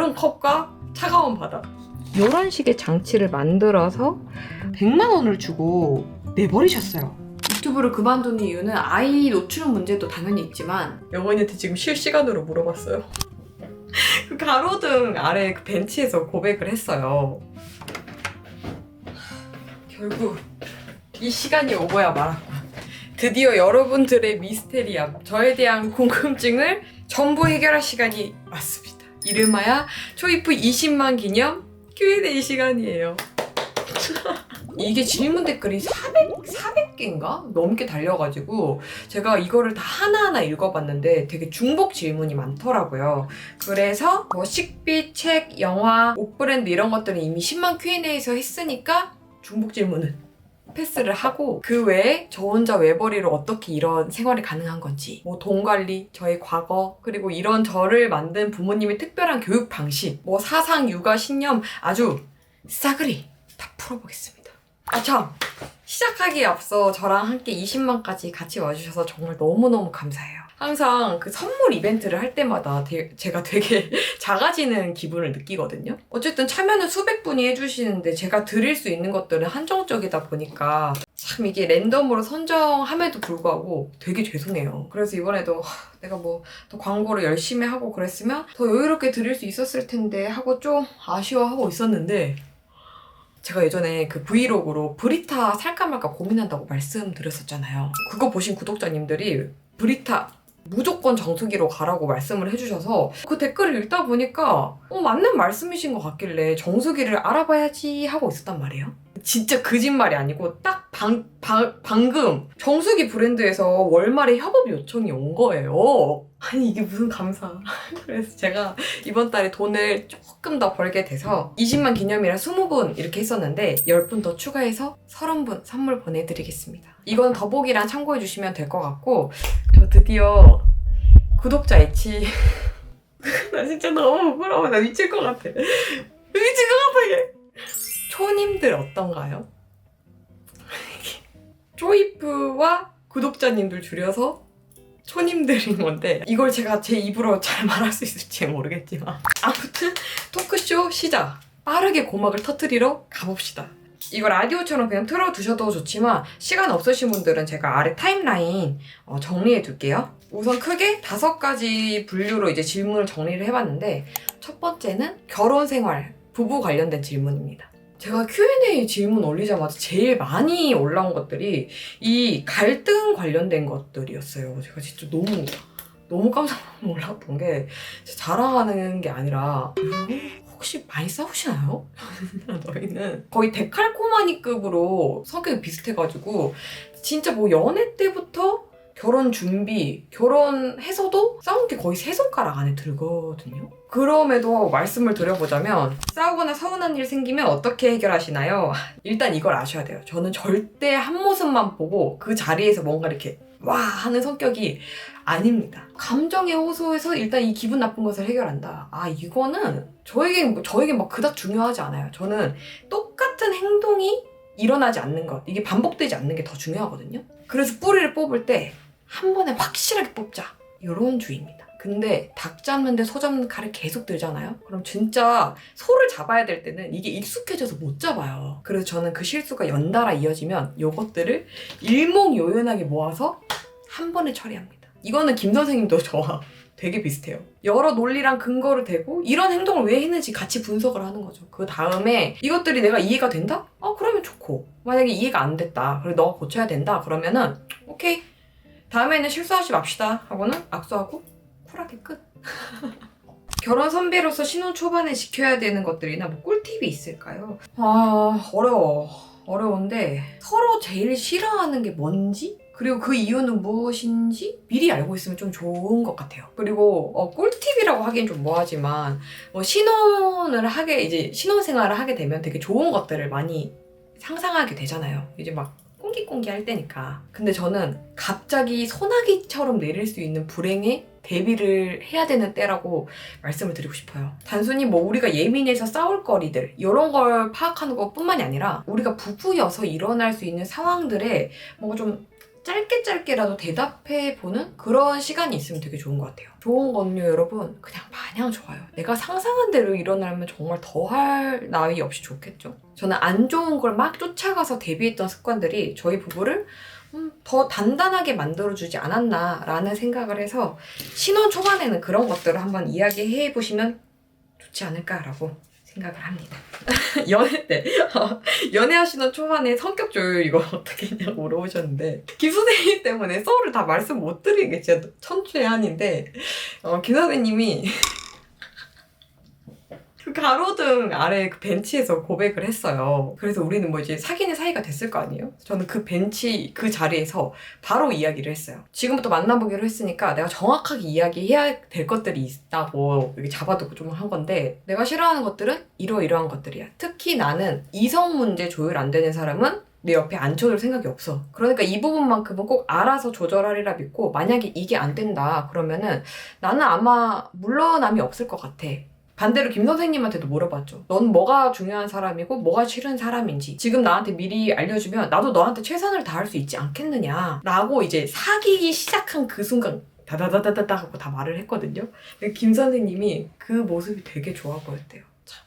마른 컵과 차가운 바다. 이런 식의 장치를 만들어서 100만 원을 주고 내버리셨어요. 유튜브를 그만둔 이유는 아이 노출 문제도 당연히 있지만 영원이한테 지금 실시간으로 물어봤어요. 그 가로등 아래 그 벤치에서 고백을 했어요. 결국 이 시간이 오고야 말았고 드디어 여러분들의 미스테리함, 저에 대한 궁금증을 전부 해결할 시간이 왔습니다. 이름하여 초이프 20만 기념 Q&A 시간이에요. 이게 질문 댓글이 400개인가? 넘게 달려가지고 제가 이거를 다 하나하나 읽어봤는데 되게 중복 질문이 많더라고요. 그래서 뭐 식비, 책, 영화, 옷 브랜드 이런 것들은 이미 10만 Q&A에서 했으니까 중복 질문은 패스를 하고 그 외에 저 혼자 외벌이로 어떻게 이런 생활이 가능한 건지 뭐 돈 관리, 저의 과거, 그리고 이런 저를 만든 부모님의 특별한 교육 방식, 뭐 사상, 육아, 신념 아주 싸그리 다 풀어보겠습니다. 참! 시작하기에 앞서 저랑 함께 20만까지 같이 와주셔서 정말 너무너무 감사해요. 항상 그 선물 이벤트를 할 때마다 제가 되게 작아지는 기분을 느끼거든요. 어쨌든 참여는 수백 분이 해주시는데 제가 드릴 수 있는 것들은 한정적이다 보니까 참 이게 랜덤으로 선정함에도 불구하고 되게 죄송해요. 그래서 이번에도 내가 뭐 더 광고를 열심히 하고 그랬으면 더 여유롭게 드릴 수 있었을 텐데 하고 좀 아쉬워하고 있었는데 제가 예전에 그 브이로그로 브리타 살까 말까 고민한다고 말씀드렸었잖아요. 그거 보신 구독자님들이 브리타 무조건 정수기로 가라고 말씀을 해주셔서 그 댓글을 읽다 보니까 맞는 말씀이신 것 같길래 정수기를 알아봐야지 하고 있었단 말이에요. 진짜 거짓말이 아니고 딱 방금 정수기 브랜드에서 월말에 협업 요청이 온 거예요. 아니 이게 무슨 감사. 그래서 제가 이번 달에 돈을 조금 더 벌게 돼서 20만 기념이라 20분 이렇게 했었는데 10분 더 추가해서 30분 선물 보내드리겠습니다. 이건 더보기란 참고해주시면 될 것 같고 저 드디어 구독자 애치 나 진짜 너무 부끄러워. 나 미칠 것 같아. 미칠 것 같아 얘. 초님들 어떤가요? 초이프와 구독자님들 줄여서 초님들인 건데 이걸 제가 제 입으로 잘 말할 수 있을지 모르겠지만 아무튼 토크쇼 시작! 빠르게 고막을 터뜨리러 가봅시다. 이거 라디오처럼 그냥 틀어두셔도 좋지만 시간 없으신 분들은 제가 아래 타임라인 정리해 둘게요. 우선 크게 5가지 분류로 이제 질문을 정리를 해봤는데 첫 번째는 결혼 생활, 부부 관련된 질문입니다. 제가 Q&A 질문 올리자마자 제일 많이 올라온 것들이 이 갈등 관련된 것들이었어요. 제가 진짜 너무 깜짝 놀랐던 게 자랑하는 게 아니라 혹시 많이 싸우시나요? 너희는 거의 데칼코마니급으로 성격이 비슷해가지고 진짜 뭐 연애 때부터 결혼 준비, 결혼해서도 싸운 게 거의 3손가락 안에 들거든요. 그럼에도 말씀을 드려보자면 싸우거나 서운한 일 생기면 어떻게 해결하시나요? 일단 이걸 아셔야 돼요. 저는 절대 한 모습만 보고 그 자리에서 뭔가 이렇게 와 하는 성격이 아닙니다. 감정에 호소해서 일단 이 기분 나쁜 것을 해결한다. 이거는 저에게 막 그닥 중요하지 않아요. 저는 똑같은 행동이 일어나지 않는 것, 이게 반복되지 않는 게 더 중요하거든요. 그래서 뿌리를 뽑을 때 한 번에 확실하게 뽑자. 이런 주의입니다. 근데 닭 잡는데 소 잡는 칼을 계속 들잖아요? 그럼 진짜 소를 잡아야 될 때는 이게 익숙해져서 못 잡아요. 그래서 저는 그 실수가 연달아 이어지면 이것들을 일목요연하게 모아서 한 번에 처리합니다. 이거는 김 선생님도 저와 되게 비슷해요. 여러 논리랑 근거를 대고 이런 행동을 왜 했는지 같이 분석을 하는 거죠. 그 다음에 이것들이 내가 이해가 된다? 그러면 좋고. 만약에 이해가 안 됐다. 그래 너가 고쳐야 된다. 그러면은 오케이. 다음에는 실수하지 맙시다. 하고는 악수하고 쿨하게 끝. 결혼 선배로서 신혼 초반에 지켜야 되는 것들이나 뭐 꿀팁이 있을까요? 어려운데 서로 제일 싫어하는 게 뭔지? 그리고 그 이유는 무엇인지 미리 알고 있으면 좀 좋은 것 같아요. 그리고 꿀팁이라고 하기엔 좀 뭐하지만 이제 신혼생활을 하게 되면 되게 좋은 것들을 많이 상상하게 되잖아요. 이제 막 꽁기꽁기 할 때니까. 근데 저는 갑자기 소나기처럼 내릴 수 있는 불행에 대비를 해야 되는 때라고 말씀을 드리고 싶어요. 단순히 뭐 우리가 예민해서 싸울 거리들 이런 걸 파악하는 것뿐만이 아니라 우리가 부부여서 일어날 수 있는 상황들에 뭔가 좀 짧게라도 대답해보는 그런 시간이 있으면 되게 좋은 것 같아요. 좋은 건요, 여러분. 그냥 마냥 좋아요. 내가 상상한 대로 일어나면 정말 더할 나위 없이 좋겠죠. 저는 안 좋은 걸 막 쫓아가서 대비했던 습관들이 저희 부부를 더 단단하게 만들어주지 않았나라는 생각을 해서 신혼 초반에는 그런 것들을 한번 이야기해보시면 좋지 않을까라고 생각을 합니다. 연애 때 연애하시는 초반에 성격 조율 이거 어떻게 했냐고 물어보셨는데 김 선생님 때문에 썰을 다 말씀 못 드리는 게 진짜 천추의 한인데 김 선생님이 그 가로등 아래 그 벤치에서 고백을 했어요. 그래서 우리는 뭐 이제 사귀는 사이가 됐을 거 아니에요? 저는 그 벤치 그 자리에서 바로 이야기를 했어요. 지금부터 만나보기로 했으니까 내가 정확하게 이야기해야 될 것들이 있다고 여기 잡아두고 좀 한 건데 내가 싫어하는 것들은 이러이러한 것들이야. 특히 나는 이성 문제 조율 안 되는 사람은 내 옆에 앉혀줄 생각이 없어. 그러니까 이 부분만큼은 꼭 알아서 조절하리라 믿고 만약에 이게 안 된다 그러면은 나는 아마 물러남이 없을 것 같아. 반대로 김 선생님한테도 물어봤죠. 넌 뭐가 중요한 사람이고 뭐가 싫은 사람인지 지금 나한테 미리 알려주면 나도 너한테 최선을 다할 수 있지 않겠느냐 라고 이제 사귀기 시작한 그 순간 다다다다다다 하고 다 말을 했거든요. 김 선생님이 그 모습이 되게 좋아 보였대요. 참.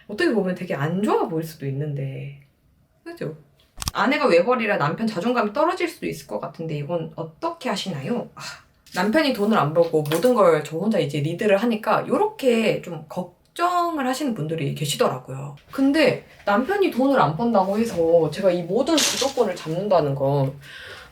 어떻게 보면 되게 안 좋아 보일 수도 있는데 그죠? 아내가 외벌이라 남편 자존감이 떨어질 수도 있을 것 같은데 이건 어떻게 하시나요? 남편이 돈을 안 벌고 모든 걸 저 혼자 이제 리드를 하니까 이렇게 좀 걱정을 하시는 분들이 계시더라고요. 근데 남편이 돈을 안 번다고 해서 제가 이 모든 주도권을 잡는다는 건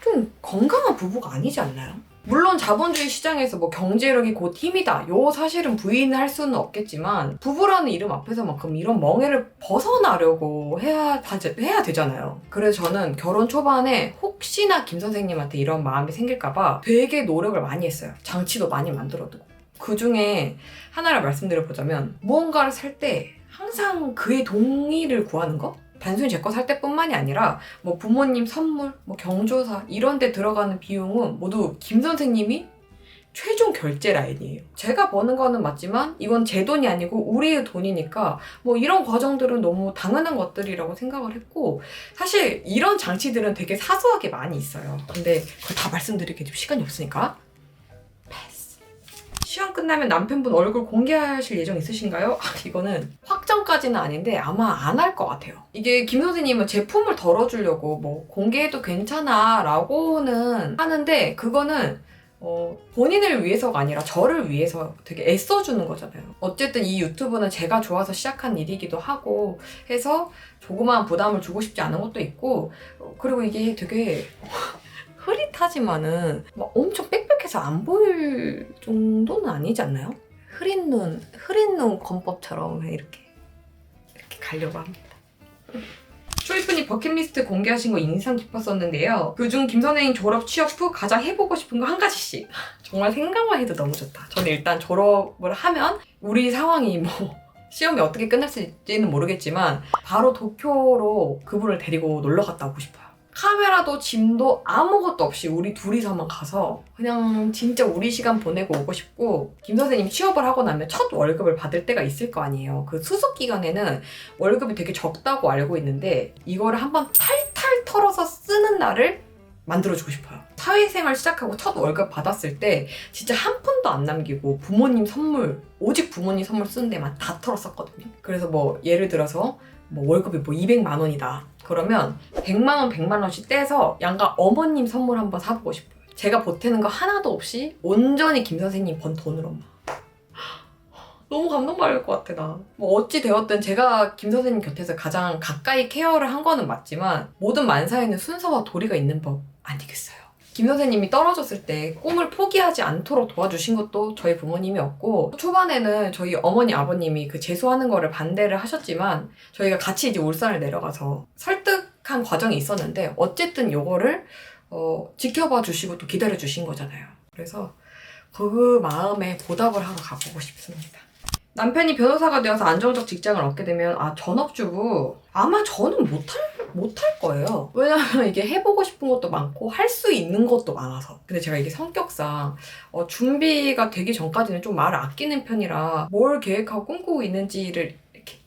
좀 건강한 부부가 아니지 않나요? 물론 자본주의 시장에서 뭐 경제력이 곧 힘이다. 요 사실은 부인할 수는 없겠지만 부부라는 이름 앞에서만큼 이런 멍해를 벗어나려고 해야 되잖아요. 그래서 저는 결혼 초반에 혹시나 김 선생님한테 이런 마음이 생길까봐 되게 노력을 많이 했어요. 장치도 많이 만들어두고. 그 중에 하나를 말씀드려보자면 무언가를 살 때 항상 그의 동의를 구하는 거? 단순히 제 거 살 때뿐만이 아니라 뭐 부모님 선물, 뭐 경조사 이런 데 들어가는 비용은 모두 김 선생님이 최종 결제 라인이에요. 제가 버는 거는 맞지만 이건 제 돈이 아니고 우리의 돈이니까 뭐 이런 과정들은 너무 당연한 것들이라고 생각을 했고 사실 이런 장치들은 되게 사소하게 많이 있어요. 근데 그걸 다 말씀드리기 좀 시간이 없으니까 시험 끝나면 남편분 얼굴 공개하실 예정 있으신가요? 이거는 확정까지는 아닌데 아마 안 할 것 같아요. 이게 김 선생님은 제품을 덜어주려고 뭐 공개해도 괜찮아 라고는 하는데 그거는 본인을 위해서가 아니라 저를 위해서 되게 애써주는 거잖아요. 어쨌든 이 유튜브는 제가 좋아서 시작한 일이기도 하고 해서 조그마한 부담을 주고 싶지 않은 것도 있고 그리고 이게 되게 흐릿하지만은 막 엄청 빽빽해서 안 보일 정도는 아니지 않나요? 흐린 눈 권법처럼 이렇게 가려고 합니다. 초이프님 버킷리스트 공개하신 거 인상 깊었었는데요. 그중 김 선생님 졸업 취업 후 가장 해보고 싶은 거 한 가지씩. 정말 생각만 해도 너무 좋다. 저는 일단 졸업을 하면 우리 상황이 뭐 시험이 어떻게 끝날지는 모르겠지만 바로 도쿄로 그분을 데리고 놀러 갔다 오고 싶어요. 카메라도 짐도 아무것도 없이 우리 둘이서만 가서 그냥 진짜 우리 시간 보내고 오고 싶고 김 선생님 취업을 하고 나면 첫 월급을 받을 때가 있을 거 아니에요. 그 수습 기간에는 월급이 되게 적다고 알고 있는데 이거를 한번 탈탈 털어서 쓰는 날을 만들어주고 싶어요. 사회생활 시작하고 첫 월급 받았을 때 진짜 한 푼도 안 남기고 부모님 선물 오직 부모님 선물 쓰는 데만 다 털었었거든요. 그래서 뭐 예를 들어서 뭐 월급이 뭐 200만 원이다. 그러면 100만 원, 100만 원씩 떼서 양가 어머님 선물 한번 사보고 싶어요. 제가 보태는 거 하나도 없이 온전히 김 선생님 번 돈으로만. 너무 감동받을 것 같아 나. 뭐 어찌 되었든 제가 김 선생님 곁에서 가장 가까이 케어를 한 거는 맞지만 모든 만사에는 순서와 도리가 있는 법 아니겠어요. 김 선생님이 떨어졌을 때 꿈을 포기하지 않도록 도와주신 것도 저희 부모님이었고 초반에는 저희 어머니 아버님이 그 재수하는 거를 반대를 하셨지만 저희가 같이 이제 울산을 내려가서 설득한 과정이 있었는데 어쨌든 요거를 지켜봐 주시고 또 기다려 주신 거잖아요. 그래서 그 마음에 보답을 하러 가보고 싶습니다. 남편이 변호사가 되어서 안정적 직장을 얻게 되면 전업주부 아마 저는 못할 거예요. 왜냐면 이게 해보고 싶은 것도 많고 할 수 있는 것도 많아서. 근데 제가 이게 성격상 준비가 되기 전까지는 좀 말을 아끼는 편이라 뭘 계획하고 꿈꾸고 있는지를 이렇게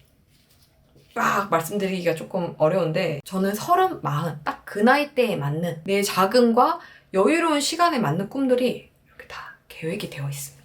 막 말씀드리기가 조금 어려운데 저는 30, 40 딱 그 나이대에 맞는 내 자금과 여유로운 시간에 맞는 꿈들이 이렇게 다 계획이 되어 있습니다.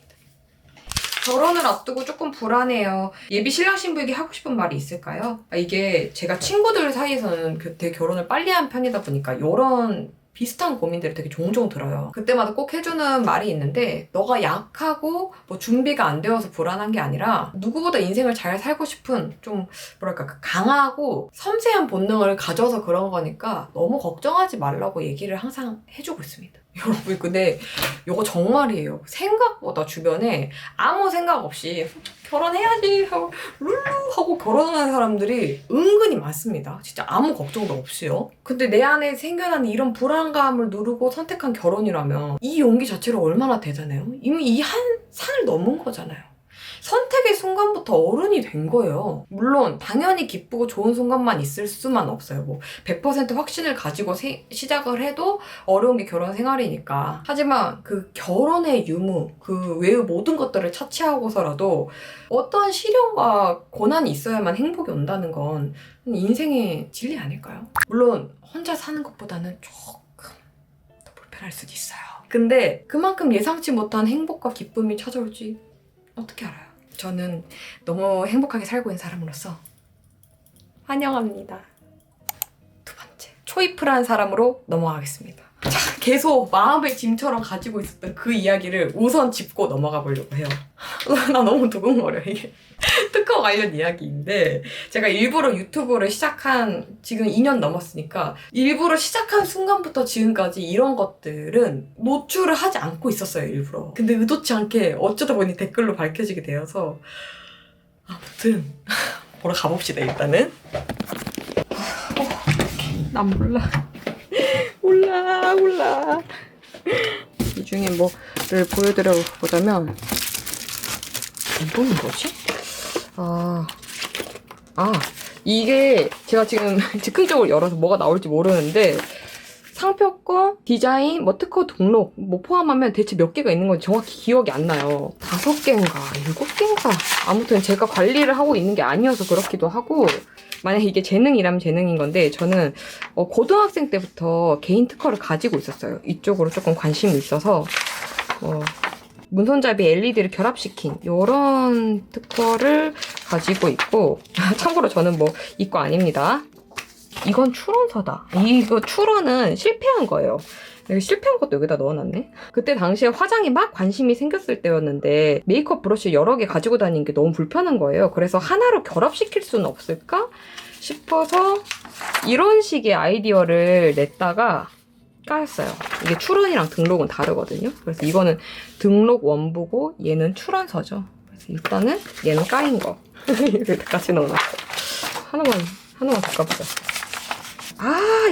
결혼을 앞두고 조금 불안해요. 예비 신랑 신부에게 하고 싶은 말이 있을까요? 이게 제가 친구들 사이에서는 되게 결혼을 빨리 한 편이다 보니까 이런 비슷한 고민들을 되게 종종 들어요. 그때마다 꼭 해주는 말이 있는데 너가 약하고 뭐 준비가 안 되어서 불안한 게 아니라 누구보다 인생을 잘 살고 싶은 좀 뭐랄까 강하고 섬세한 본능을 가져서 그런 거니까 너무 걱정하지 말라고 얘기를 항상 해주고 있습니다. 여러분 근데 이거 정말이에요. 생각보다 주변에 아무 생각 없이 결혼해야지 하고 룰루 하고 결혼하는 사람들이 은근히 많습니다. 진짜 아무 걱정도 없이요. 근데 내 안에 생겨난 이런 불안감을 누르고 선택한 결혼이라면 이 용기 자체로 얼마나 대단해요. 이미 이 한 산을 넘은 거잖아요. 선택의 순간부터 어른이 된 거예요. 물론 당연히 기쁘고 좋은 순간만 있을 수만 없어요. 뭐 100% 확신을 가지고 시작을 해도 어려운 게 결혼 생활이니까. 하지만 그 결혼의 유무, 그 외의 모든 것들을 차치하고서라도 어떠한 시련과 고난이 있어야만 행복이 온다는 건 인생의 진리 아닐까요? 물론 혼자 사는 것보다는 조금 더 불편할 수도 있어요. 근데 그만큼 예상치 못한 행복과 기쁨이 찾아올지 어떻게 알아요? 저는 너무 행복하게 살고 있는 사람으로서 환영합니다. 두 번째, 초이프란 사람으로 넘어가겠습니다. 자, 계속 마음의 짐처럼 가지고 있었던 그 이야기를 우선 짚고 넘어가 보려고 해요. 나 너무 두근거려 이게. 특허 관련 이야기인데 제가 일부러 유튜브를 시작한 지금 2년 넘었으니까 일부러 시작한 순간부터 지금까지 이런 것들은 노출을 하지 않고 있었어요, 일부러. 근데 의도치 않게 어쩌다 보니 댓글로 밝혀지게 되어서 아무튼 보러 가봅시다. 일단은 난 몰라. 몰라. 이 중에 뭐를 보여드려 보자면 이건 뭐지? 이게 제가 지금 즉흥적으로 열어서 뭐가 나올지 모르는데 상표권, 디자인, 뭐 특허 등록 뭐 포함하면 대체 몇 개가 있는 건지 정확히 기억이 안 나요. 5개인가 7개인가 아무튼 제가 관리를 하고 있는 게 아니어서 그렇기도 하고 만약에 이게 재능이라면 재능인 건데 저는 고등학생 때부터 개인 특허를 가지고 있었어요. 이쪽으로 조금 관심이 있어서 문손잡이 LED를 결합시킨 이런 특허를 가지고 있고 참고로 저는 뭐 이거 아닙니다. 이건 출원서다. 이거 출원은 실패한 거예요. 실패한 것도 여기다 넣어놨네. 그때 당시에 화장에 막 관심이 생겼을 때였는데 메이크업 브러쉬 여러 개 가지고 다니는 게 너무 불편한 거예요. 그래서 하나로 결합시킬 수는 없을까 싶어서 이런 식의 아이디어를 냈다가 까였어요. 이게 출원이랑 등록은 다르거든요. 그래서 이거는 등록 원부고 얘는 출원서죠. 그래서 일단은 얘는 까인 거 이렇게 같이 넣어놨어요. 하나만 바꿔보자.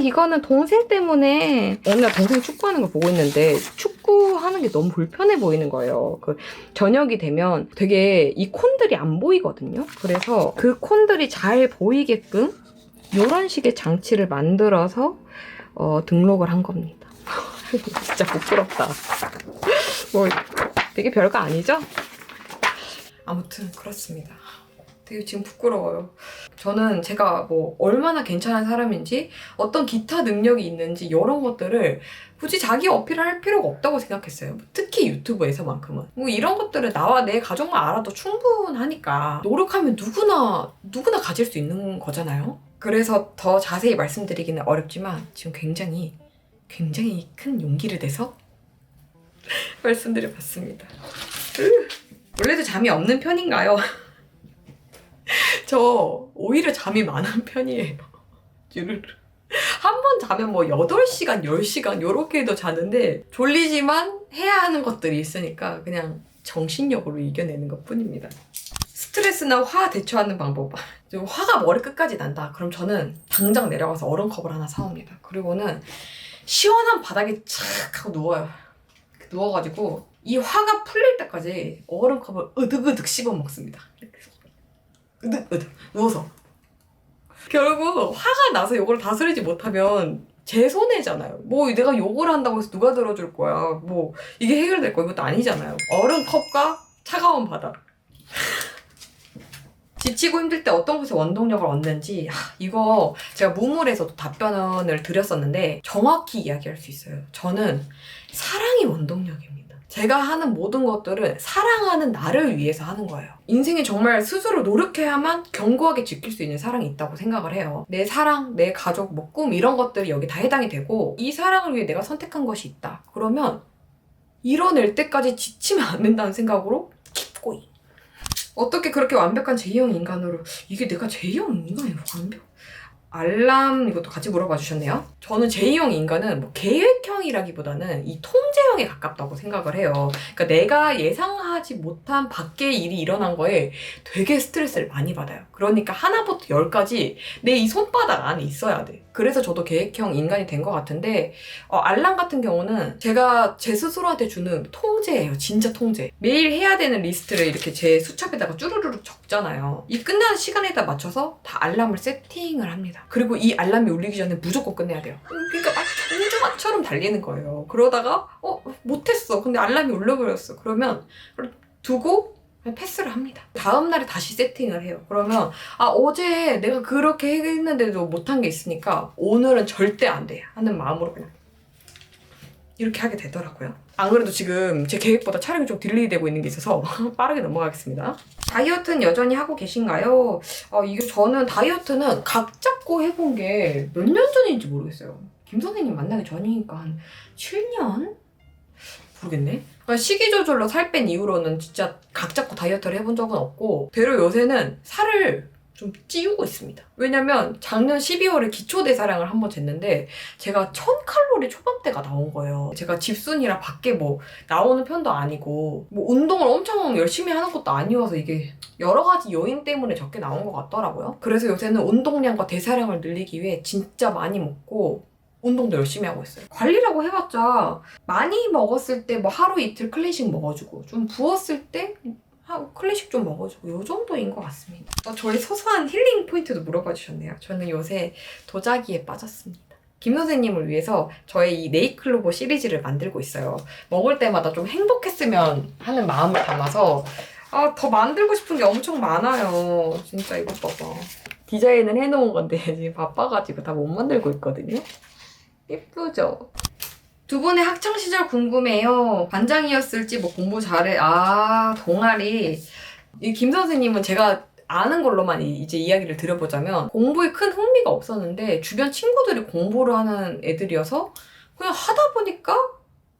이거는 동생 때문에 어느 날 동생이 축구하는 걸 보고 있는데 축구하는 게 너무 불편해 보이는 거예요. 그 저녁이 되면 되게 이 콘들이 안 보이거든요. 그래서 그 콘들이 잘 보이게끔 이런 식의 장치를 만들어서 등록을 한 겁니다. 진짜 부끄럽다. 뭐 되게 별거 아니죠? 아무튼 그렇습니다. 되게 지금 부끄러워요. 저는 제가 뭐 얼마나 괜찮은 사람인지 어떤 기타 능력이 있는지 이런 것들을 굳이 자기 어필할 필요가 없다고 생각했어요. 특히 유튜브에서만큼은. 뭐 이런 것들을 나와 내 가족만 알아도 충분하니까 노력하면 누구나 가질 수 있는 거잖아요. 그래서 더 자세히 말씀드리기는 어렵지만 지금 굉장히 큰 용기를 내서 말씀드려봤습니다. 원래도 잠이 없는 편인가요? 저 오히려 잠이 많은 편이에요. 한 번 자면 뭐 8시간, 10시간 요렇게도 자는데 졸리지만 해야 하는 것들이 있으니까 그냥 정신력으로 이겨내는 것 뿐입니다. 스트레스나 화 대처하는 방법. 화가 머리 끝까지 난다. 그럼 저는 당장 내려가서 얼음컵을 하나 사옵니다. 그리고는 시원한 바닥에 착 하고 누워요. 누워가지고 이 화가 풀릴 때까지 얼음컵을 으득으득 씹어 먹습니다. 으득으득 누워서. 결국 화가 나서 요걸 다스리지 못하면 제 손해잖아요. 뭐 내가 욕을 한다고 해서 누가 들어줄 거야. 뭐 이게 해결될 거 이것도 아니잖아요. 얼음컵과 차가운 바닥. 지치고 힘들 때 어떤 곳에 원동력을 얻는지 이거 제가 무물에서도 답변을 드렸었는데 정확히 이야기할 수 있어요. 저는 사랑이 원동력입니다. 제가 하는 모든 것들은 사랑하는 나를 위해서 하는 거예요. 인생에 정말 스스로 노력해야만 견고하게 지킬 수 있는 사랑이 있다고 생각을 해요. 내 사랑, 내 가족, 뭐 꿈 이런 것들이 여기 다 해당이 되고 이 사랑을 위해 내가 선택한 것이 있다. 그러면 이뤄낼 때까지 지치면 안 된다는 생각으로 킵고잉. 어떻게 그렇게 완벽한 제이형 인간으로 이게 내가 제이형 인간이 완벽 알람 이것도 같이 물어봐 주셨네요. 저는 제이형 인간은 뭐 계획형이라기보다는 이 통제형에 가깝다고 생각을 해요. 그러니까 내가 예상하지 못한 밖의 일이 일어난 거에 되게 스트레스를 많이 받아요. 그러니까 하나부터 열까지 내 이 손바닥 안에 있어야 돼. 그래서 저도 계획형 인간이 된 것 같은데 알람 같은 경우는 제가 제 스스로한테 주는 통제예요. 진짜 통제. 매일 해야 되는 리스트를 이렇게 제 수첩에다가 쭈루루룩 적잖아요. 이 끝나는 시간에다 맞춰서 다 알람을 세팅을 합니다. 그리고 이 알람이 울리기 전에 무조건 끝내야 돼요. 그러니까 막 경주마처럼 달리는 거예요. 그러다가 못했어. 근데 알람이 울려버렸어. 그러면 두고 패스를 합니다. 다음날에 다시 세팅을 해요. 그러면 어제 내가 그렇게 했는데도 못한 게 있으니까 오늘은 절대 안 돼 하는 마음으로 그냥 이렇게 하게 되더라고요. 안 그래도 지금 제 계획보다 촬영이 좀 딜레이 되고 있는 게 있어서 빠르게 넘어가겠습니다. 다이어트는 여전히 하고 계신가요? 이게 저는 다이어트는 각 잡고 해본 게 몇 년 전인지 모르겠어요. 김 선생님 만나기 전이니까 한 7년? 모르겠네. 식이 조절로 살 뺀 이후로는 진짜 각 잡고 다이어트를 해본 적은 없고 되려 요새는 살을 좀 찌우고 있습니다. 왜냐면 작년 12월에 기초대사량을 한번 쟀는데 제가 1000칼로리 초반대가 나온 거예요. 제가 집순이라 밖에 뭐 나오는 편도 아니고 뭐 운동을 엄청 열심히 하는 것도 아니어서 이게 여러 가지 요인 때문에 적게 나온 것 같더라고요. 그래서 요새는 운동량과 대사량을 늘리기 위해 진짜 많이 먹고 운동도 열심히 하고 있어요. 관리라고 해봤자 많이 먹었을 때 뭐 하루 이틀 클래식 먹어주고 좀 부었을 때 클래식 좀 먹어주고 요 정도인 것 같습니다. 저의 소소한 힐링 포인트도 물어봐 주셨네요. 저는 요새 도자기에 빠졌습니다. 김 선생님을 위해서 저의 이 네이클로버 시리즈를 만들고 있어요. 먹을 때마다 좀 행복했으면 하는 마음을 담아서 더 만들고 싶은 게 엄청 많아요. 진짜 이것 봐봐. 디자인을 해놓은 건데 지금 바빠가지고 다 못 만들고 있거든요. 예쁘죠? 두 분의 학창시절 궁금해요. 반장이었을지 뭐 공부 잘해. 동아리. 이 김 선생님은 제가 아는 걸로만 이제 이야기를 드려보자면 공부에 큰 흥미가 없었는데 주변 친구들이 공부를 하는 애들이어서 그냥 하다 보니까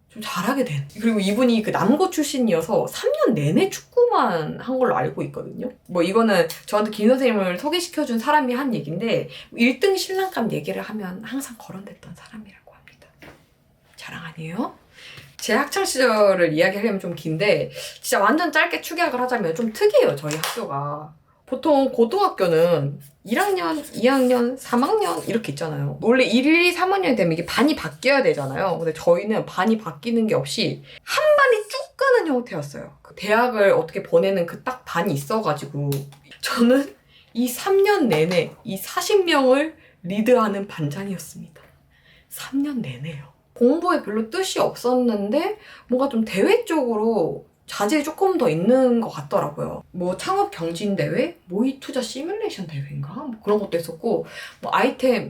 좀 잘하게 된. 그리고 이분이 그 남고 출신이어서 3년 내내 축구만 한 걸로 알고 있거든요. 뭐 이거는 저한테 김 선생님을 소개시켜준 사람이 한 얘기인데 1등 신랑감 얘기를 하면 항상 거론됐던 사람이라고 합니다. 자랑 아니에요? 제 학창시절을 이야기하려면 좀 긴데 진짜 완전 짧게 축약을 하자면 좀 특이해요. 저희 학교가. 보통 고등학교는 1학년, 2학년, 3학년 이렇게 있잖아요. 원래 1, 2, 3학년이 되면 이게 반이 바뀌어야 되잖아요. 근데 저희는 반이 바뀌는 게 없이 한 반이 쭉 가는 형태였어요. 그 대학을 어떻게 보내는 그 딱 반이 있어가지고 저는 이 3년 내내 이 40명을 리드하는 반장이었습니다. 3년 내내요. 공부에 별로 뜻이 없었는데 뭔가 좀 대회 쪽으로 자질이 조금 더 있는 것 같더라고요. 뭐 창업 경진 대회, 모의 투자 시뮬레이션 대회인가? 뭐 그런 것도 했었고, 뭐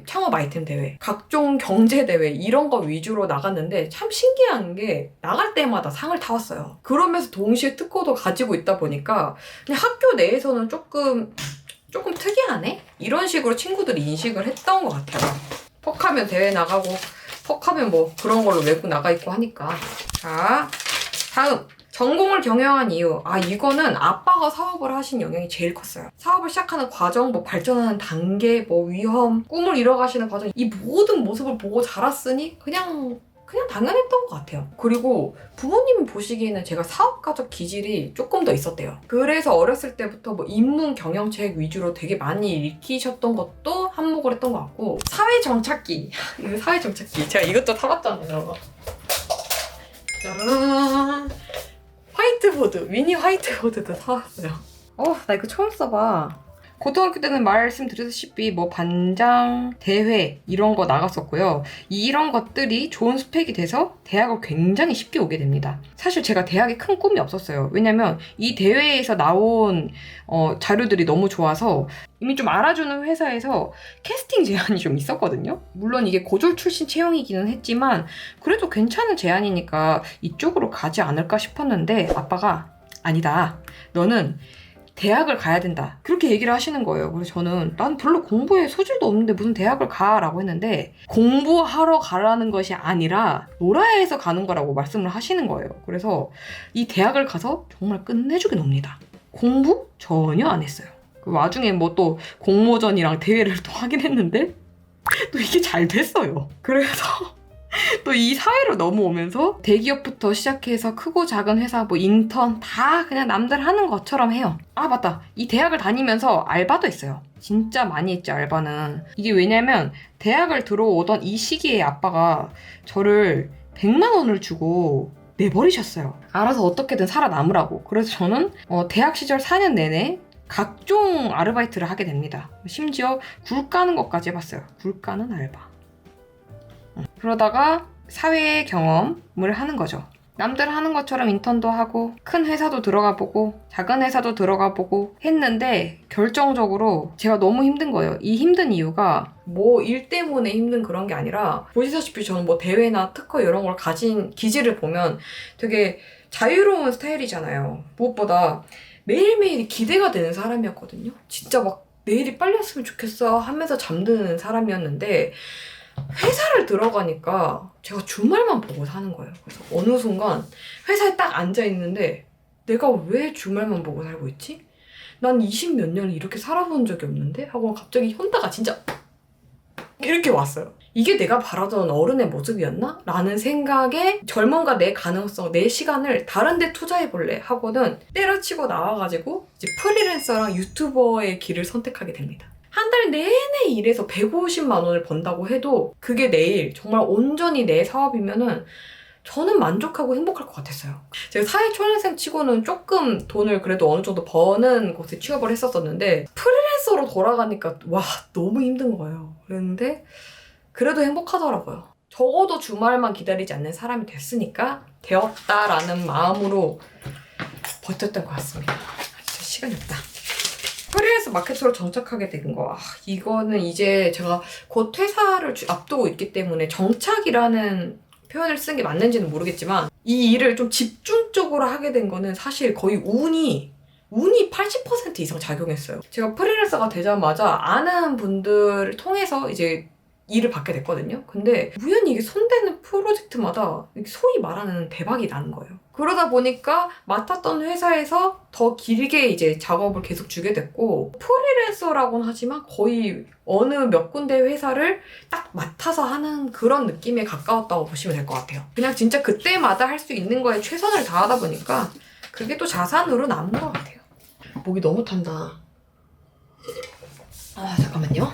창업 아이템 대회, 각종 경제 대회 이런 거 위주로 나갔는데 참 신기한 게 나갈 때마다 상을 타왔어요. 그러면서 동시에 특허도 가지고 있다 보니까 그냥 학교 내에서는 조금 특이하네? 이런 식으로 친구들이 인식을 했던 것 같아요. 퍽하면 대회 나가고 퍽하면 뭐 그런 걸로 외국 나가 있고 하니까. 자, 다음. 전공을 경영한 이유. 이거는 아빠가 사업을 하신 영향이 제일 컸어요. 사업을 시작하는 과정, 뭐 발전하는 단계, 뭐 위험, 꿈을 이뤄가시는 과정, 이 모든 모습을 보고 자랐으니 그냥 당연했던 것 같아요. 그리고 부모님이 보시기에는 제가 사업가적 기질이 조금 더 있었대요. 그래서 어렸을 때부터 뭐 인문 경영책 위주로 되게 많이 읽히셨던 것도 한몫을 했던 것 같고, 사회정착기. 이거 사회정착기. 제가 이것도 타봤잖아요. 짜라란. 화이트보드, 미니 화이트보드도 사왔어요. 나 이거 처음 써봐. 고등학교 때는 말씀드렸다시피 뭐 반장, 대회 이런 거 나갔었고요. 이런 것들이 좋은 스펙이 돼서 대학을 굉장히 쉽게 오게 됩니다. 사실 제가 대학에 큰 꿈이 없었어요. 왜냐면 이 대회에서 나온 자료들이 너무 좋아서 이미 좀 알아주는 회사에서 캐스팅 제안이 좀 있었거든요. 물론 이게 고졸 출신 채용이기는 했지만 그래도 괜찮은 제안이니까 이쪽으로 가지 않을까 싶었는데 아빠가 아니다. 너는 대학을 가야 된다. 그렇게 얘기를 하시는 거예요. 그래서 저는 난 별로 공부에 소질도 없는데 무슨 대학을 가라고 했는데 공부하러 가라는 것이 아니라 놀아야 해서 가는 거라고 말씀을 하시는 거예요. 그래서 이 대학을 가서 정말 끝내주게 놉니다. 공부 전혀 안 했어요. 그 와중에 뭐 또 공모전이랑 대회를 또 하긴 했는데 또 이게 잘 됐어요. 그래서 또 이 사회로 넘어오면서 대기업부터 시작해서 크고 작은 회사 뭐 인턴 다 그냥 남들 하는 것처럼 해요. 아 맞다. 이 대학을 다니면서 알바도 했어요. 진짜 많이 했지 알바는. 이게 왜냐면 대학을 들어오던 이 시기에 아빠가 저를 100만 원을 주고 내버리셨어요. 알아서 어떻게든 살아남으라고. 그래서 저는 대학 시절 4년 내내 각종 아르바이트를 하게 됩니다. 심지어 굴 까는 것까지 해봤어요. 굴 까는 알바. 그러다가 사회 경험을 하는 거죠. 남들 하는 것처럼 인턴도 하고 큰 회사도 들어가 보고 작은 회사도 들어가 보고 했는데 결정적으로 제가 너무 힘든 거예요. 이 힘든 이유가 뭐 일 때문에 힘든 그런 게 아니라 보시다시피 저는 뭐 대회나 특허 이런 걸 가진 기질을 보면 되게 자유로운 스타일이잖아요. 무엇보다 매일매일이 기대가 되는 사람이었거든요. 진짜 막 내일이 빨리 왔으면 좋겠어 하면서 잠드는 사람이었는데 회사를 들어가니까 제가 주말만 보고 사는 거예요. 그래서 어느 순간 회사에 딱 앉아있는데 내가 왜 주말만 보고 살고 있지? 난 20 몇 년을 이렇게 살아본 적이 없는데? 하고 갑자기 현타가 진짜 이렇게 왔어요. 이게 내가 바라던 어른의 모습이었나? 라는 생각에 젊음과 내 가능성, 내 시간을 다른 데 투자해볼래 하고는 때려치고 나와가지고 이제 프리랜서랑 유튜버의 길을 선택하게 됩니다. 한 달 내내 일해서 150만 원을 번다고 해도 그게 내일 정말 온전히 내 사업이면은 저는 만족하고 행복할 것 같았어요. 제가 사회초년생 치고는 조금 돈을 그래도 어느 정도 버는 곳에 취업을 했었었는데 프리랜서로 돌아가니까 와 너무 힘든 거예요. 그랬는데 그래도 행복하더라고요. 적어도 주말만 기다리지 않는 사람이 됐으니까 되었다라는 마음으로 버텼던 것 같습니다. 진짜 시간이 없다. 프리랜서 마케터로 정착하게 된 거. 이거는 이제 제가 곧 퇴사를 앞두고 있기 때문에 정착이라는 표현을 쓴 게 맞는지는 모르겠지만 이 일을 좀 집중적으로 하게 된 거는 사실 거의 운이 80% 이상 작용했어요. 제가 프리랜서가 되자마자 아는 분들을 통해서 이제 일을 받게 됐거든요. 근데 우연히 이게 손대는 프로젝트마다 소위 말하는 대박이 나는 거예요. 그러다 보니까 맡았던 회사에서 더 길게 이제 작업을 계속 주게 됐고 프리랜서라고는 하지만 거의 어느 몇 군데 회사를 딱 맡아서 하는 그런 느낌에 가까웠다고 보시면 될 것 같아요. 그냥 진짜 그때마다 할 수 있는 거에 최선을 다하다 보니까 그게 또 자산으로 남은 것 같아요. 목이 너무 탄다. 잠깐만요.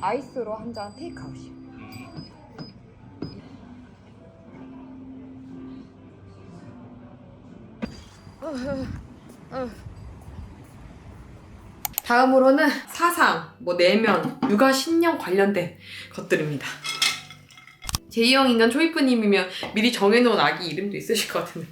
아이스로 한 잔 테이크아웃이요. 다음으로는 사상, 뭐 내면, 육아 신념 관련된 것들입니다. 제2형 인간 초이프님이면 미리 정해놓은 아기 이름도 있으실 것 같은데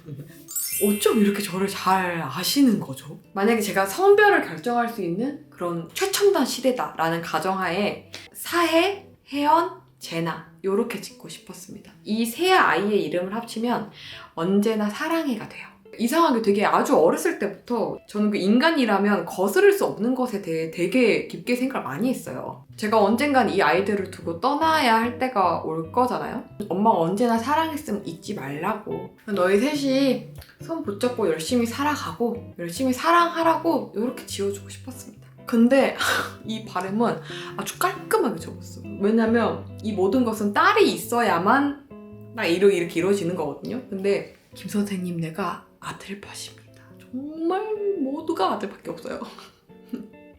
어쩜 이렇게 저를 잘 아시는 거죠? 만약에 제가 성별을 결정할 수 있는 그런 최첨단 시대다라는 가정하에 사해, 혜연, 제나 요렇게 짓고 싶었습니다. 이 세 아이의 이름을 합치면 언제나 사랑해가 돼요. 이상하게 되게 아주 어렸을 때부터 저는 그 인간이라면 거스를 수 없는 것에 대해 되게 깊게 생각을 많이 했어요. 제가 언젠간 이 아이들을 두고 떠나야 할 때가 올 거잖아요. 엄마가 언제나 사랑했으면 잊지 말라고. 너희 셋이 손 붙잡고 열심히 살아가고 열심히 사랑하라고 이렇게 지어주고 싶었습니다. 근데 이 바람은 아주 깔끔하게 적었어요. 왜냐면 이 모든 것은 딸이 있어야만 딱 이렇게 이루어지는 거거든요. 근데 김 선생님 내가 아들밭입니다. 정말 모두가 아들밖에 없어요.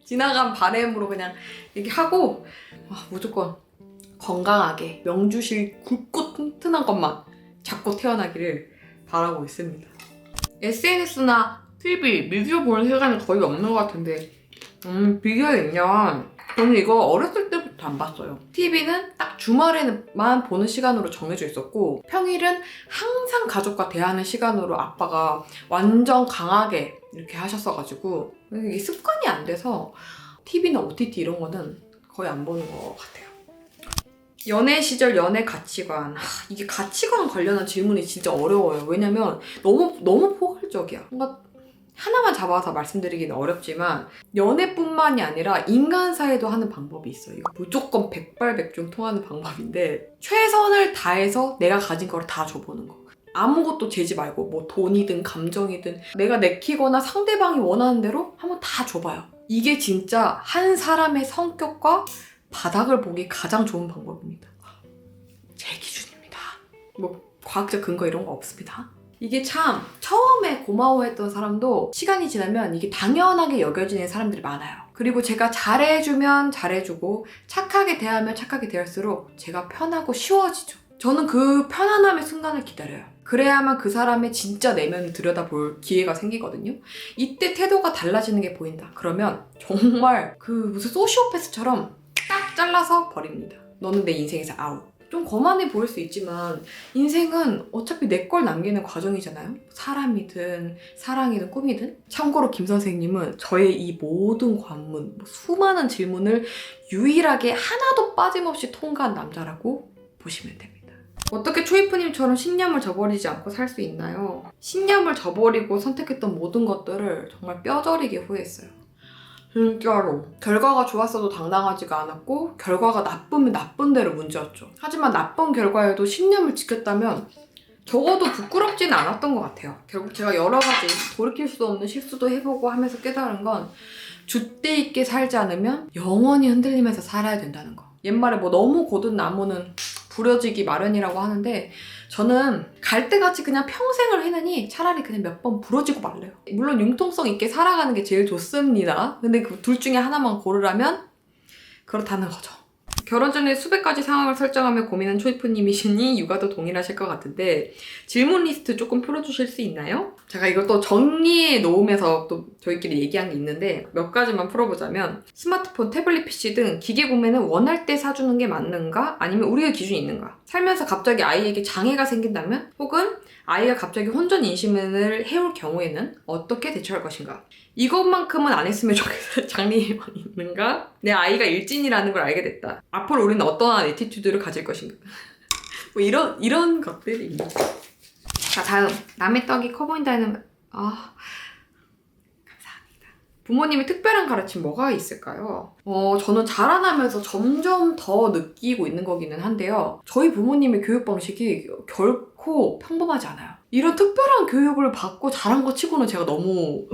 지나간 바램으로 그냥 얘기하고 무조건 건강하게 명주실 굵고 튼튼한 것만 잡고 태어나기를 바라고 있습니다. SNS나 TV, 미디어 보는 시간이 거의 없는 것 같은데 비교해보면 저는 이거 어렸을 때부터 안 봤어요. TV는 딱 주말에만 보는 시간으로 정해져 있었고 평일은 항상 가족과 대하는 시간으로 아빠가 완전 강하게 이렇게 하셨어가지고 이게 습관이 안 돼서 TV나 OTT 이런 거는 거의 안 보는 것 같아요. 연애 시절 연애 가치관. 이게 가치관 관련한 질문이 진짜 어려워요. 왜냐면 너무 포괄적이야. 뭔가 하나만 잡아서 말씀드리기는 어렵지만 연애뿐만이 아니라 인간사에도 하는 방법이 있어요. 이거 무조건 백발백중 통하는 방법인데 최선을 다해서 내가 가진 걸 다 줘보는 거. 아무것도 재지 말고 뭐 돈이든 감정이든 내가 내키거나 상대방이 원하는 대로 한번 다 줘봐요. 이게 진짜 한 사람의 성격과 바닥을 보기 가장 좋은 방법입니다. 제 기준입니다. 뭐 과학적 근거 이런 거 없습니다. 이게 참 처음에 고마워했던 사람도 시간이 지나면 이게 당연하게 여겨지는 사람들이 많아요. 그리고 제가 잘해주면 잘해주고 착하게 대하면 착하게 대할수록 제가 편하고 쉬워지죠. 저는 그 편안함의 순간을 기다려요. 그래야만 그 사람의 진짜 내면을 들여다볼 기회가 생기거든요. 이때 태도가 달라지는 게 보인다. 그러면 정말 그 무슨 소시오패스처럼 딱 잘라서 버립니다. 너는 내 인생에서 아웃. 좀 거만해 보일 수 있지만 인생은 어차피 내 걸 남기는 과정이잖아요. 사람이든 사랑이든 꿈이든. 참고로 김 선생님은 저의 이 모든 관문, 수많은 질문을 유일하게 하나도 빠짐없이 통과한 남자라고 보시면 됩니다. 어떻게 초이프님처럼 신념을 저버리지 않고 살 수 있나요? 신념을 저버리고 선택했던 모든 것들을 정말 뼈저리게 후회했어요. 진짜로. 결과가 좋았어도 당당하지가 않았고 결과가 나쁘면 나쁜 대로 문제였죠. 하지만 나쁜 결과에도 신념을 지켰다면 적어도 부끄럽지는 않았던 것 같아요. 결국 제가 여러 가지 돌이킬 수 없는 실수도 해보고 하면서 깨달은 건 줏대 있게 살지 않으면 영원히 흔들리면서 살아야 된다는 거. 옛말에 뭐 너무 고든 나무는 부러지기 마련이라고 하는데 저는 갈대같이 그냥 평생을 해내니 차라리 그냥 몇 번 부러지고 말래요. 물론 융통성 있게 살아가는 게 제일 좋습니다. 근데 그 둘 중에 하나만 고르라면 그렇다는 거죠. 결혼 전에 수백 가지 상황을 설정하며 고민한 초이프님이시니 육아도 동일하실 것 같은데 질문 리스트 조금 풀어주실 수 있나요? 제가 이걸 또 정리해 놓으면서 또 저희끼리 얘기한 게 있는데 몇 가지만 풀어보자면 스마트폰, 태블릿 PC 등 기계 구매는 원할 때 사주는 게 맞는가? 아니면 우리의 기준이 있는가? 살면서 갑자기 아이에게 장애가 생긴다면? 혹은 아이가 갑자기 혼전 임신을 해올 경우에는 어떻게 대처할 것인가? 이것만큼은 안 했으면 좋겠어. 장래희망이 있는가? 내 아이가 일진이라는 걸 알게 됐다. 앞으로 우리는 어떠한 애티튜드를 가질 것인가? 뭐 이런 것들이. 자, 다음. 남의 떡이 커 보인다는, 감사합니다. 부모님이 특별한 가르침 뭐가 있을까요? 저는 자라나면서 점점 더 느끼고 있는 거기는 한데요. 저희 부모님의 교육 방식이 결코 평범하지 않아요. 이런 특별한 교육을 받고 자란 거 치고는 제가 너무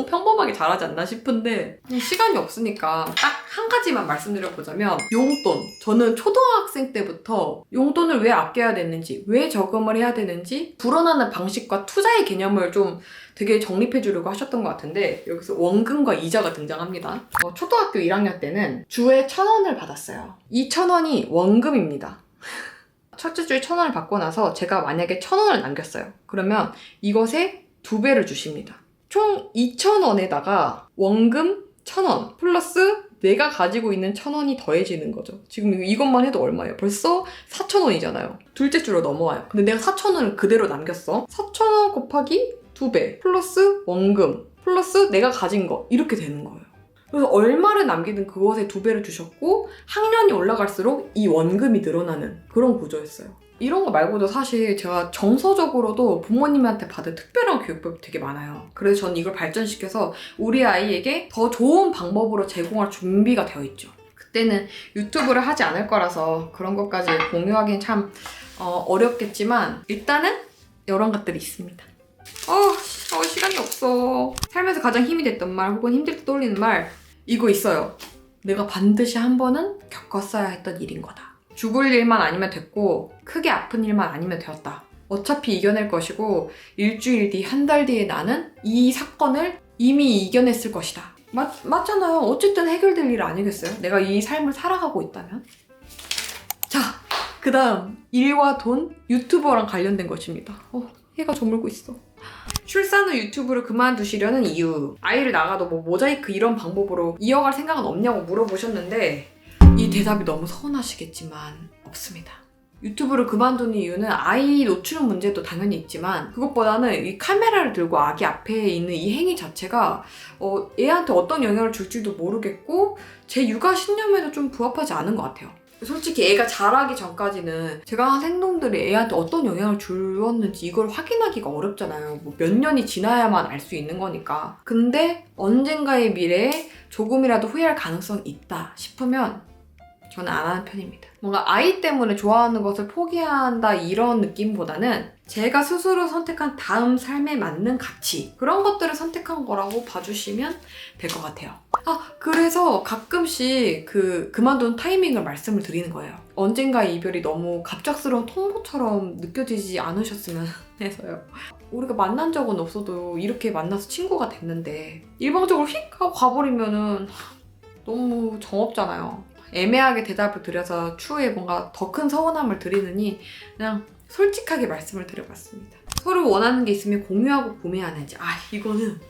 평범하게 자라지 않나 싶은데 시간이 없으니까 딱 한 가지만 말씀드려보자면 용돈. 저는 초등학생 때부터 용돈을 왜 아껴야 되는지, 왜 저금을 해야 되는지 불어나는 방식과 투자의 개념을 좀 되게 정립해 주려고 하셨던 것 같은데 여기서 원금과 이자가 등장합니다. 초등학교 1학년 때는 주에 1,000원을 받았어요. 이 1,000원이 원금입니다. 첫째 주에 1,000원을 받고 나서 제가 만약에 1,000원을 남겼어요. 그러면 이것에 2배를 주십니다. 총 2,000원에다가 원금 1,000원 플러스 내가 가지고 있는 1,000원이 더해지는 거죠. 지금 이것만 해도 얼마예요? 벌써 4,000원이잖아요. 둘째 주로 넘어와요. 근데 내가 4,000원을 그대로 남겼어. 4,000원 곱하기 2배 플러스 원금 플러스 내가 가진 거 이렇게 되는 거예요. 그래서 얼마를 남기든 그것에 2배를 주셨고 학년이 올라갈수록 이 원금이 늘어나는 그런 구조였어요. 이런 거 말고도 사실 제가 정서적으로도 부모님한테 받은 특별한 교육법이 되게 많아요. 그래서 저는 이걸 발전시켜서 우리 아이에게 더 좋은 방법으로 제공할 준비가 되어 있죠. 그때는 유튜브를 하지 않을 거라서 그런 것까지 공유하기는 참 어렵겠지만 일단은 이런 것들이 있습니다. 시간이 없어. 살면서 가장 힘이 됐던 말 혹은 힘들 때 떠올리는 말 이거 있어요. 내가 반드시 한 번은 겪었어야 했던 일인 거다. 죽을 일만 아니면 됐고 크게 아픈 일만 아니면 되었다. 어차피 이겨낼 것이고 일주일 뒤, 한 달 뒤에 나는 이 사건을 이미 이겨냈을 것이다. 맞잖아요. 어쨌든 해결될 일 아니겠어요? 내가 이 삶을 살아가고 있다면? 자, 그 다음 일과 돈, 유튜버랑 관련된 것입니다. 해가 저물고 있어. 출산 후 유튜브를 그만두시려는 이유, 아이를 낳아도 뭐 모자이크 이런 방법으로 이어갈 생각은 없냐고 물어보셨는데 이 대답이 너무 서운하시겠지만 없습니다. 유튜브를 그만두는 이유는 아이 노출 문제도 당연히 있지만 그것보다는 이 카메라를 들고 아기 앞에 있는 이 행위 자체가 애한테 어떤 영향을 줄지도 모르겠고 제 육아 신념에도 좀 부합하지 않은 것 같아요. 솔직히 애가 자라기 전까지는 제가 한 행동들이 애한테 어떤 영향을 주었는지 이걸 확인하기가 어렵잖아요. 뭐 몇 년이 지나야만 알 수 있는 거니까. 근데 언젠가의 미래에 조금이라도 후회할 가능성이 있다 싶으면 저는 안 하는 편입니다. 뭔가 아이 때문에 좋아하는 것을 포기한다 이런 느낌보다는 제가 스스로 선택한 다음 삶에 맞는 가치, 그런 것들을 선택한 거라고 봐주시면 될 것 같아요. 그래서 가끔씩 그만둔 타이밍을 말씀을 드리는 거예요. 언젠가의 이별이 너무 갑작스러운 통보처럼 느껴지지 않으셨으면 해서요. 우리가 만난 적은 없어도 이렇게 만나서 친구가 됐는데 일방적으로 휙 하고 가버리면은 너무 정없잖아요. 애매하게 대답을 드려서 추후에 뭔가 더 큰 서운함을 드리느니 그냥 솔직하게 말씀을 드려봤습니다. 서로 원하는 게 있으면 공유하고 구매하는지. 이거는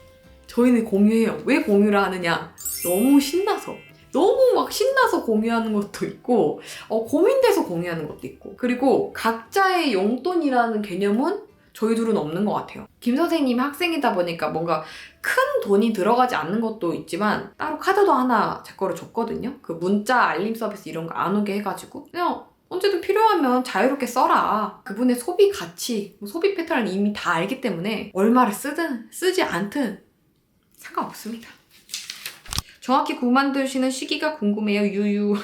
저희는 공유해요. 왜 공유를 하느냐? 너무 신나서. 너무 막 신나서 공유하는 것도 있고 고민돼서 공유하는 것도 있고, 그리고 각자의 용돈이라는 개념은 저희 둘은 없는 것 같아요. 김 선생님이 학생이다 보니까 뭔가 큰 돈이 들어가지 않는 것도 있지만 따로 카드도 하나 제 거를 줬거든요. 그 문자 알림 서비스 이런 거 안 오게 해가지고 그냥 언제든 필요하면 자유롭게 써라. 그분의 소비 가치, 소비 패턴을 이미 다 알기 때문에 얼마를 쓰든 쓰지 않든 상관없습니다. 정확히 그만두시는 시기가 궁금해요. 유유.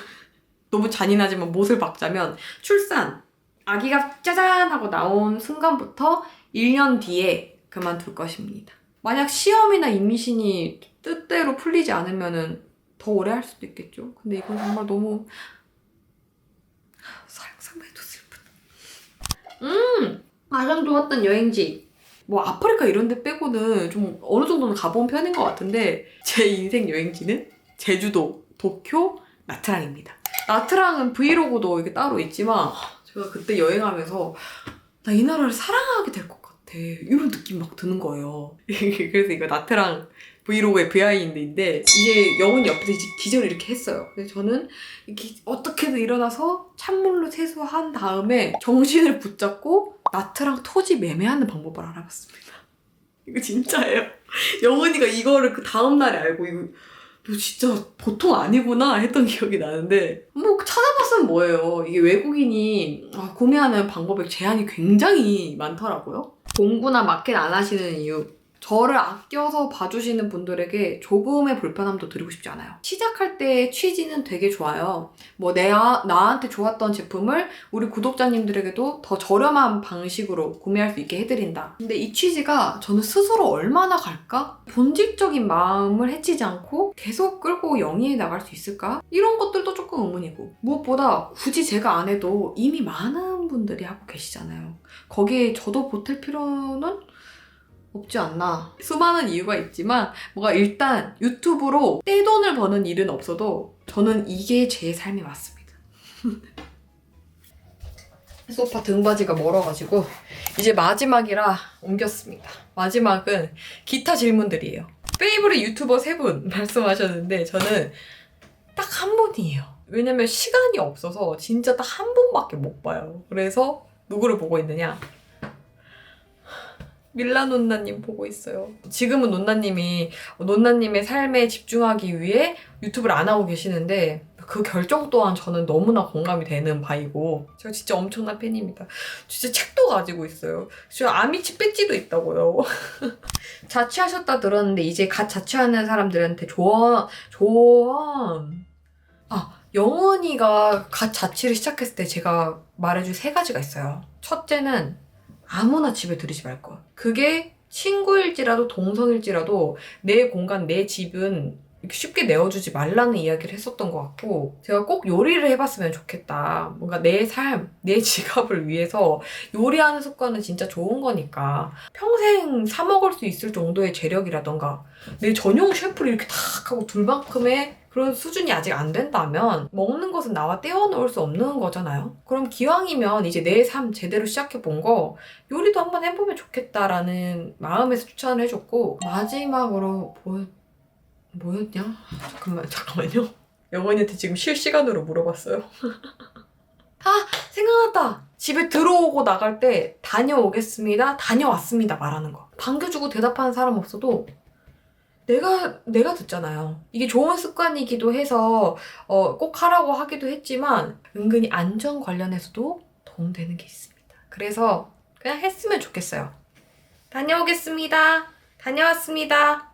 너무 잔인하지만 못을 박자면 출산. 아기가 짜잔 하고 나온 순간부터 1년 뒤에 그만둘 것입니다. 만약 시험이나 임신이 뜻대로 풀리지 않으면 더 오래 할 수도 있겠죠. 근데 이건 정말 너무 상상만 해도 슬픈. 가장 좋았던 여행지. 뭐 아프리카 이런 데 빼고는 좀 어느 정도는 가본 편인 것 같은데 제 인생 여행지는 제주도, 도쿄, 나트랑입니다. 나트랑은 브이로그도 이게 따로 있지만 제가 그때 여행하면서 나 이 나라를 사랑하게 될 것 같아. 이런 느낌 막 드는 거예요. 그래서 이거 나트랑 브이로그의 비하인드인데 이제 영훈이 옆에서 이제 기절을 이렇게 했어요. 근데 저는 이렇게 어떻게든 일어나서 찬물로 세수한 다음에 정신을 붙잡고 나트랑 토지 매매하는 방법을 알아봤습니다. 이거 진짜예요. 영훈이가 이거를 그 다음날에 알고 이거 너 진짜 보통 아니구나 했던 기억이 나는데 뭐 찾아봤으면 뭐예요. 이게 외국인이 구매하는 방법에 제한이 굉장히 많더라고요. 공구나 마켓 안 하시는 이유. 저를 아껴서 봐주시는 분들에게 조금의 불편함도 드리고 싶지 않아요. 시작할 때 취지는 되게 좋아요. 뭐 나한테 좋았던 제품을 우리 구독자님들에게도 더 저렴한 방식으로 구매할 수 있게 해드린다. 근데 이 취지가 저는 스스로 얼마나 갈까? 본질적인 마음을 해치지 않고 계속 끌고 영위해 나갈 수 있을까? 이런 것들도 조금 의문이고, 무엇보다 굳이 제가 안 해도 이미 많은 분들이 하고 계시잖아요. 거기에 저도 보탤 필요는 없지 않나. 수많은 이유가 있지만 뭔가 일단 유튜브로 떼돈을 버는 일은 없어도 저는 이게 제 삶이 맞습니다. 소파 등받이가 멀어가지고 이제 마지막이라 옮겼습니다. 마지막은 기타 질문들이에요. 페이보릿 유튜버 3분 말씀하셨는데 저는 딱 한 분이에요. 왜냐면 시간이 없어서 진짜 딱 한 분밖에 못 봐요. 그래서 누구를 보고 있느냐? 밀라 논나님 보고 있어요. 지금은 논나님의 삶에 집중하기 위해 유튜브를 안 하고 계시는데 그 결정 또한 저는 너무나 공감이 되는 바이고 제가 진짜 엄청난 팬입니다. 진짜 책도 가지고 있어요. 지금 아미치 배지도 있다고요. 자취하셨다 들었는데 이제 갓 자취하는 사람들한테 조언. 영원이가 갓 자취를 시작했을 때 제가 말해줄 3가지가 있어요. 첫째는 아무나 집에 들이지 말 것. 그게 친구일지라도 동성일지라도 내 공간, 내 집은 쉽게 내어주지 말라는 이야기를 했었던 것 같고, 제가 꼭 요리를 해봤으면 좋겠다. 뭔가 내 삶, 내 지갑을 위해서 요리하는 습관은 진짜 좋은 거니까 평생 사 먹을 수 있을 정도의 재력이라던가 내 전용 셰프를 이렇게 탁 하고 둘만큼의 그런 수준이 아직 안 된다면 먹는 것은 나와 떼어놓을 수 없는 거잖아요. 그럼 기왕이면 이제 내 삶 제대로 시작해본 거 요리도 한번 해보면 좋겠다라는 마음에서 추천을 해줬고, 마지막으로 뭐였냐? 잠깐만요. 영원이한테 지금 실시간으로 물어봤어요. 생각났다. 집에 들어오고 나갈 때 다녀오겠습니다, 다녀왔습니다 말하는 거. 반겨주고 대답하는 사람 없어도 내가 듣잖아요. 이게 좋은 습관이기도 해서 꼭 하라고 하기도 했지만 은근히 안전 관련해서도 도움되는 게 있습니다. 그래서 그냥 했으면 좋겠어요. 다녀오겠습니다, 다녀왔습니다.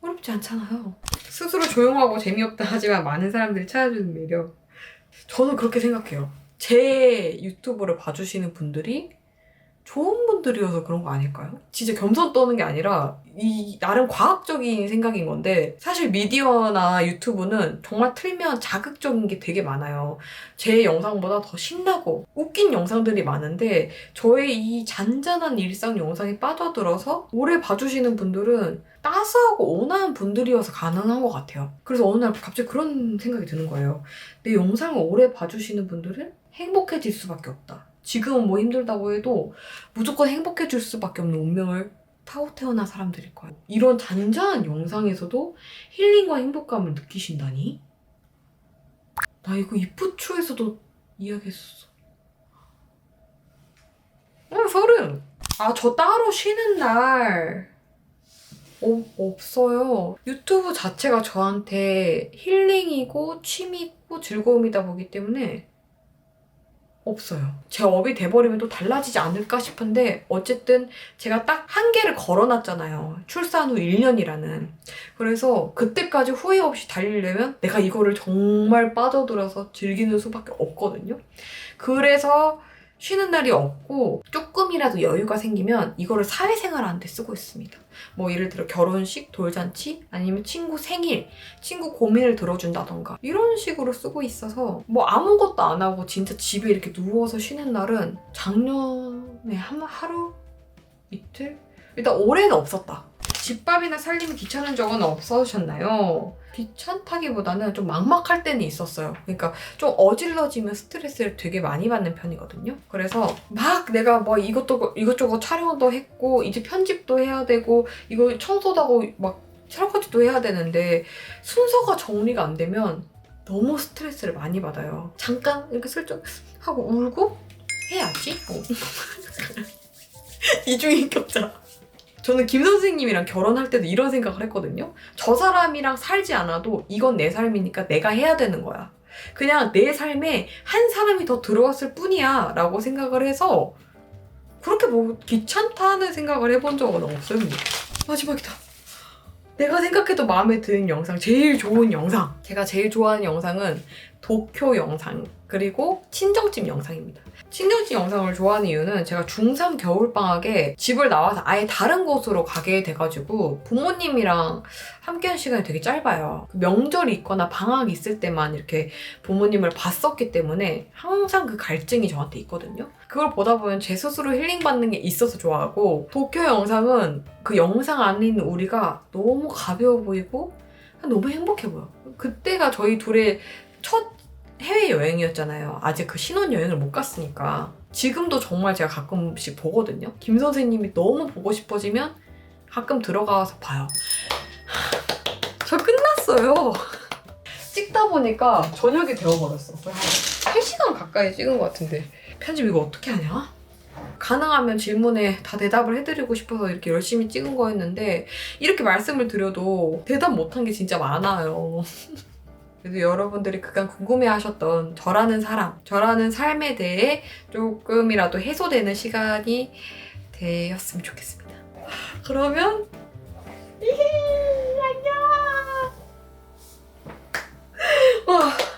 어렵지 않잖아요. 스스로 조용하고 재미없다 하지만 많은 사람들이 찾아주는 매력. 저는 그렇게 생각해요. 제 유튜브를 봐주시는 분들이 좋은 분들이어서 그런 거 아닐까요? 진짜 겸손 떠는 게 아니라 이 나름 과학적인 생각인 건데, 사실 미디어나 유튜브는 정말 틀면 자극적인 게 되게 많아요. 제 영상보다 더 신나고 웃긴 영상들이 많은데 저의 이 잔잔한 일상 영상에 빠져들어서 오래 봐주시는 분들은 따스하고 온화한 분들이어서 가능한 것 같아요. 그래서 어느 날 갑자기 그런 생각이 드는 거예요. 내 영상을 오래 봐주시는 분들은 행복해질 수밖에 없다. 지금은 뭐 힘들다고 해도 무조건 행복해질 수밖에 없는 운명을 타고 태어난 사람들일 거예요. 이런 잔잔한 영상에서도 힐링과 행복감을 느끼신다니? 나 이거 이프추에서도 이야기했었어. 서른! 저 따로 쉬는 날 없어요. 유튜브 자체가 저한테 힐링이고 취미고 즐거움이다 보기 때문에 없어요. 제 업이 돼버리면 또 달라지지 않을까 싶은데, 어쨌든 제가 딱 한계를 걸어놨잖아요. 출산 후 1년이라는. 그래서 그때까지 후회 없이 달리려면 내가 이거를 정말 빠져들어서 즐기는 수밖에 없거든요. 그래서 쉬는 날이 없고 조금이라도 여유가 생기면 이거를 사회생활 하는데 쓰고 있습니다. 뭐 예를 들어 결혼식, 돌잔치, 아니면 친구 생일, 친구 고민을 들어준다던가 이런 식으로 쓰고 있어서 뭐 아무것도 안 하고 진짜 집에 이렇게 누워서 쉬는 날은 작년에 하루? 이틀? 일단 올해는 없었다. 집밥이나 살림이 귀찮은 적은 없으셨나요? 귀찮다기보다는 좀 막막할 때는 있었어요. 그러니까 좀 어질러지면 스트레스를 되게 많이 받는 편이거든요. 그래서 막 내가 뭐 이것저것 촬영도 했고 이제 편집도 해야 되고 이거 청소도 하고 막 설거지도 해야 되는데 순서가 정리가 안 되면 너무 스트레스를 많이 받아요. 잠깐 이렇게 슬쩍 하고 울고 해야지. 이중인격자. 저는 김 선생님이랑 결혼할 때도 이런 생각을 했거든요. 저 사람이랑 살지 않아도 이건 내 삶이니까 내가 해야 되는 거야. 그냥 내 삶에 한 사람이 더 들어왔을 뿐이야 라고 생각을 해서 그렇게 뭐 귀찮다는 생각을 해본 적은 없어요. 마지막이다. 내가 생각해도 마음에 드는 영상, 제일 좋은 영상. 제가 제일 좋아하는 영상은 도쿄 영상, 그리고 친정집 영상입니다. 친정집 영상을 좋아하는 이유는 제가 중3 겨울방학에 집을 나와서 아예 다른 곳으로 가게 돼가지고 부모님이랑 함께한 시간이 되게 짧아요. 명절이 있거나 방학이 있을 때만 이렇게 부모님을 봤었기 때문에 항상 그 갈증이 저한테 있거든요. 그걸 보다 보면 제 스스로 힐링받는 게 있어서 좋아하고, 도쿄 영상은 그 영상 안에 있는 우리가 너무 가벼워 보이고 너무 행복해 보여. 그때가 저희 둘의 첫 해외여행이었잖아요. 아직 그 신혼여행을 못 갔으니까. 지금도 정말 제가 가끔씩 보거든요. 김 선생님이 너무 보고 싶어지면 가끔 들어가서 봐요. 저 끝났어요. 찍다 보니까 저녁이 되어버렸어. 거의 한 3시간 가까이 찍은 것 같은데 편집 이거 어떻게 하냐? 가능하면 질문에 다 대답을 해드리고 싶어서 이렇게 열심히 찍은 거였는데 이렇게 말씀을 드려도 대답 못한 게 진짜 많아요. 그래도 여러분들이 그간 궁금해하셨던 저라는 사람, 저라는 삶에 대해 조금이라도 해소되는 시간이 되었으면 좋겠습니다. 그러면 안녕!